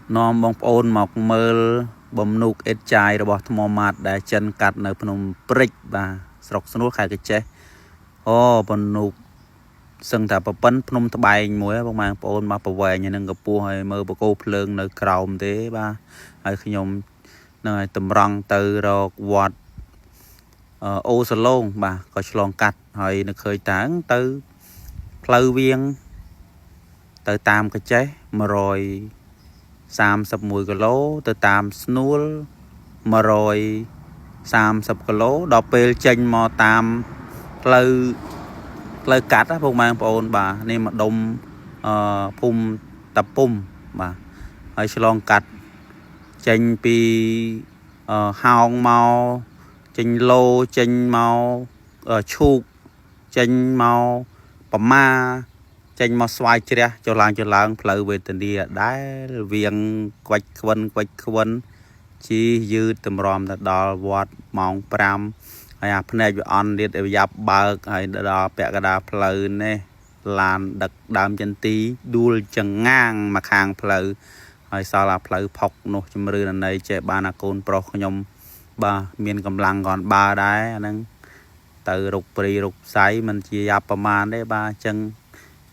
nom bong ôn mọc mơ bầm nục ít chai rồi bỏ thò mát để chân cắt nơi phun brick và sọc snow khai cái chế ô bầm nục sưng thà bầm bấn phun thà bay muối bong mang ôn mà bờ về như nâng gặp pua hay mơ bờ cô phượng nơi cầu thế ba hay khi nhom nơi tầm răng từ rồi quạt ô salon bà có chlong cắt hay nó khơi tán từ phơi viên từ tam cái chế mà rồi sam sập mùi cái lố từ tam snool mà rồi sam sập cái lố đọc bê chênh mò tam phơi phơi cắt á phong mang ôn bà nên mà đông phum tập phum bà hay chlong cắt chênh pi hào màu chênh lô chênh màu chuột chênh màu bầm ma chênh màu xoay chia cho làng phơi về tình địa đá viền quạch quấn chỉ dư tầm ròm là đò vọt mỏng pram hay à phần này bị on liệt để dập bờ hay đò bẹ cái đà phơi nè làn đặc đam chân tí đuôi chân ngang mà hàng phơi hay sao là phơi phọc nô chấm rư này chạy ba na côn pro nhom ba miền cầm lăng còn ba đá nâng từ rục bì rục sấy mình chỉ dậpประมาณ đấy ba chân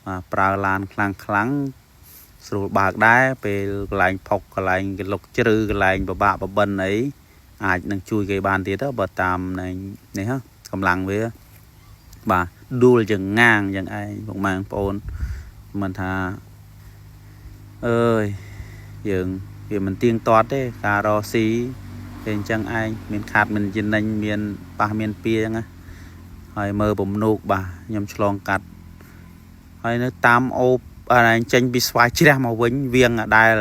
mà prao lan khăng sưu bạc đá về lạnh phọc lạnh cái lục chữ cái lạnh bạ bần ấy ai đang chui cái bàn tiết đó bờ tam này này ha cầm lăng với bà đuôi chừng ngang chẳng ai không mang phone mình thà ơi dừng vì mình tiên toát đấy cà rò xí bên chẳng ai miền khát mình trên anh miền ba miền pia ngheហើយមើលបំណូកបាទខ្ញុំឆ្លងកាត់ហើយនៅតាមអូបអញ្ចឹងពីស្វាយជ្រះមកវិញវៀងដែល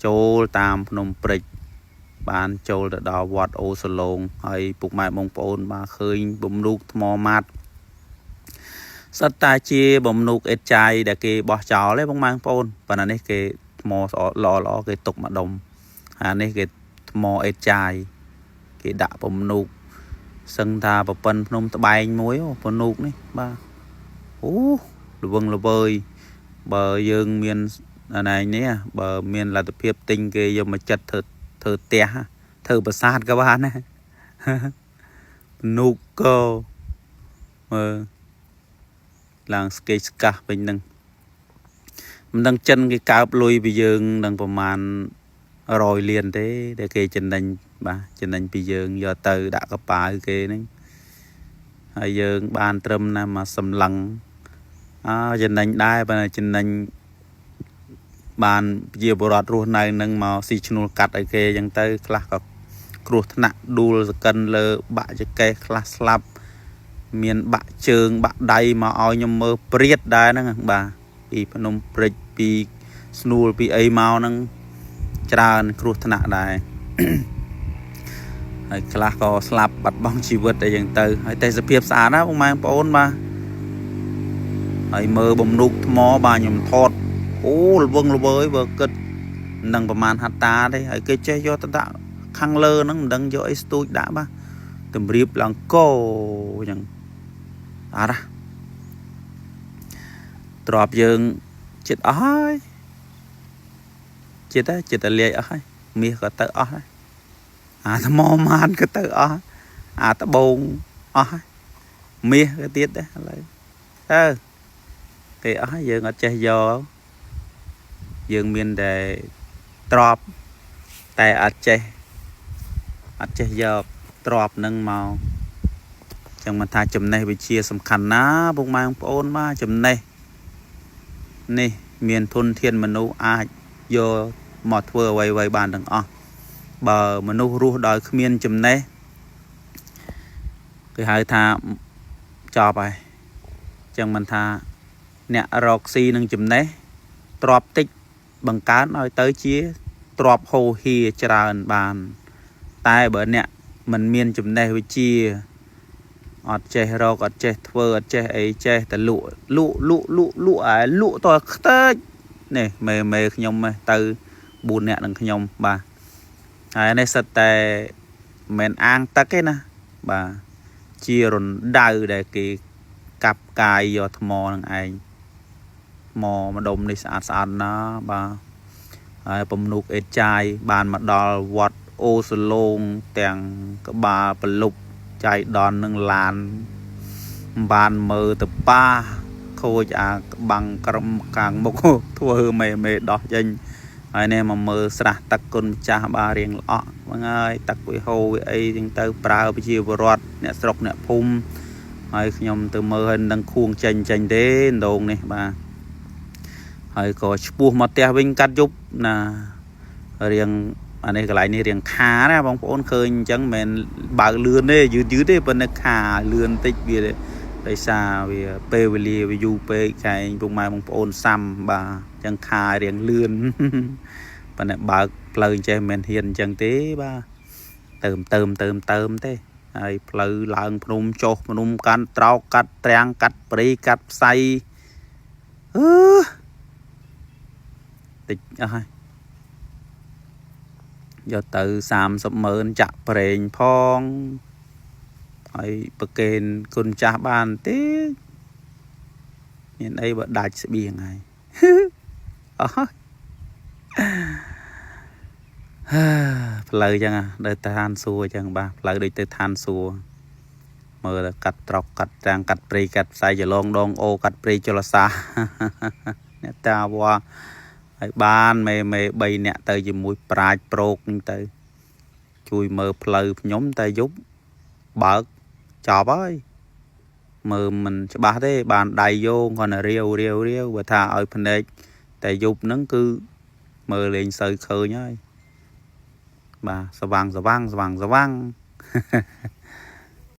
ចូលតាមភ្នំព្រិចបានចូលទៅដល់វត្តអូសឡងហើយពុកម៉ែបងប្អូនបាទឃើញបំណូកថ្មម៉ាត់សិតតាជាបំណូកអេតចាយដែលគេបោះចោលទេបងប្អូនប៉ុន្តែនេះគេថ្មល្អគេទុកមកដុំអានេះគេថ្មអេតចាយគេដាក់បំណូកសឹងថាប្រពន្ធភ្នំត្បែងមួយបំណូកនេះបាទអូល្វឹងល្វើយបើយើងមានអាnàyនេះបើមានលទ្ធភាពទិញគេយកមកចិត្តធ្វើផ្ទះធ្វើប្រាសាទក៏បានដែរនូកក៏មើលឡើងស្កេស្កាសវិញនឹងមិនដឹងចិនគេកើបលុយពីយើងនឹងប្រមាណ100លានទេដែលគេចំណេញបាទចំណេញពីយើងយកទៅដាក់កប៉ាល់គេហ្នឹងហើយយើងបានត្រឹមណាមកសម្លឹងចំណេញដែរបើចំណេញបានជាបរិវត្តរស់នៅនឹងមកស៊ីឈ្នួលកាត់ឲ្យគេអញ្ចឹងទៅខ្លះក៏គ្រោះថ្នាក់ដួលសកិនលើបាក់ចកេះខ្លះស្លាប់មានបាក់ជើងបាក់ដៃមកឲ្យខ្ញុំមើលព្រាតដែរហ្នឹងបាទពីភ្នំព្រិចពីស្នួលពីអីមកហ្នឹងច្រើនគ្រោះថ្នាក់ដែរហើយខ្លះក៏ស្លាប់បាត់បង់ជីវិតអីចឹងទៅហើយតែសភាពស្អាតណាបងប្អូនបាទហើយមើលបំណុកថ្មបាទខ្ញុំថតអូល្វឹងល្វើយបើគិតនឹងប្រមាណហត្តាទេហើយគេចេះយកទៅដាក់ខាងលើហ្នឹងមិនដឹងយកអីស្ទូចដាក់បាទតម្រៀបឡើងកោអញ្ចឹងអត់ទ្របយើងចិត្តអស់ហើយចិត្តលាយអស់ហើយមាសក៏ទៅអស់ហើយអាថ្មម៉ានក៏ទៅអស់អាត្បូងអស់ហើយមាសក៏ទៀតដែរឥឡូវគេអស់ហើយយើងអត់ចេះយកយើងមានតែទ្របតែអត់ចេះយកទ្របនឹងមកចឹងមិនថាចំណេះវិជ្ជាសំខាន់ណាពុកម៉ែបងប្អូនមកចំណេះនេះមានធនធានមនុស្សអាចយកមកធ្វើអ្វីបានទាំងអស់បើមនុស្សរស់ដោយគ្មានចំណេះគេហៅថាចប់ហើយចឹងមិនថាអ្នករកស៊ីនឹងចំណេះទ្របតិចបង្កើនឲ្យទៅជាទ្របហូរហៀច្រើនបានតែបើអ្នកមិនមានចំណេះវិជ្ជាអត់ចេះរកអត់ចេះធ្វើអត់ចេះអីចេះតែលក់តខ្ទេចនេះមេខ្ញុំទៅ4នាក់នឹងខ្ញុំបាទហើយនេះសិតតែមិនអាងទឹកទេណាបាទជារណ្ដៅដែលគេកាប់កាយយកថ្មនឹងឯងថ្មម្ដុំនេះស្អាតណាបាទហ ហើយបំនុកអេតចាយបានមកដល់វត្តអូសឡូងទាំងក្បាលប្រលប់ចាយដននឹងឡានបានមើលទៅប៉ាខូចអាក្បាំងក្រំខាងមុខធ្វើមេដោះចេញហើយនេះមកមើលស្រះទឹកគុណម្ចាស់បាទរៀងល្អក់ហ្នឹងហើយទឹកវាហូរវាអីចឹងទៅប្រើប្រជាពលរដ្ឋអ្នកស្រុកអ្នកភូមិហើយខ្ញុំទៅមើលហើយនឹងខួងចេញទេដងនេះបាទហើយក៏ឈ្មោះមកផ្ទះវិញកាត់យប់ណារៀងអានេះកន្លែងនេះរៀងខាណាបងប្អូនឃើញអញ្ចឹងមិនមែនបើកលឿនទេយឺតទេប៉ុន្តែខាលឿនតិចវាដោយសារវាពេលវេលាវាយូរពេកចែងពុកម៉ែបងប្អូនសាំបាទអញ្ចឹងខារៀងលឿនប៉ុន្តែបើកផ្លូវចេះមិនហ៊ានអញ្ចឹងទេបាទទៅទេហើយផ្លូវឡើងភ្នំចុះភ្នំកាន់ត្រោកកាត់ត្រាំងកាត់ព្រៃកាត់ផ្សៃតិចអស់ហើយយកទៅ300000ចាក់ប្រេងផងហើយប្រកេនគុណចាស់បានទេមានអីបើដាច់ស្បៀងហើយអស់ផ្លូវចឹងដល់ទៅឋានសួគ៌ចឹងបាទផ្លូវដូចទៅឋានសួគ៌មើលកាត់ត្រកកាត់ត្រាំងកាត់ព្រៃកាត់ផ្សៃចលងដងអូកាត់ព្រៃចលសាអ្នកតាវ៉ាហើយបានមេ3នាក់ទៅជាមួយប្រាជ្ញប្រោកហ្នឹងទៅជួយមើលផ្លូវខ្ញុំតែយប់បើកចប់ហើយមើលមិនច្បាស់ទេបានដៃយោងគាត់រាវបើថាឲ្យភ្នែកតែយប់ហ្នឹងគឺមើលលេងសូវឃើញហើយបាទស្វាង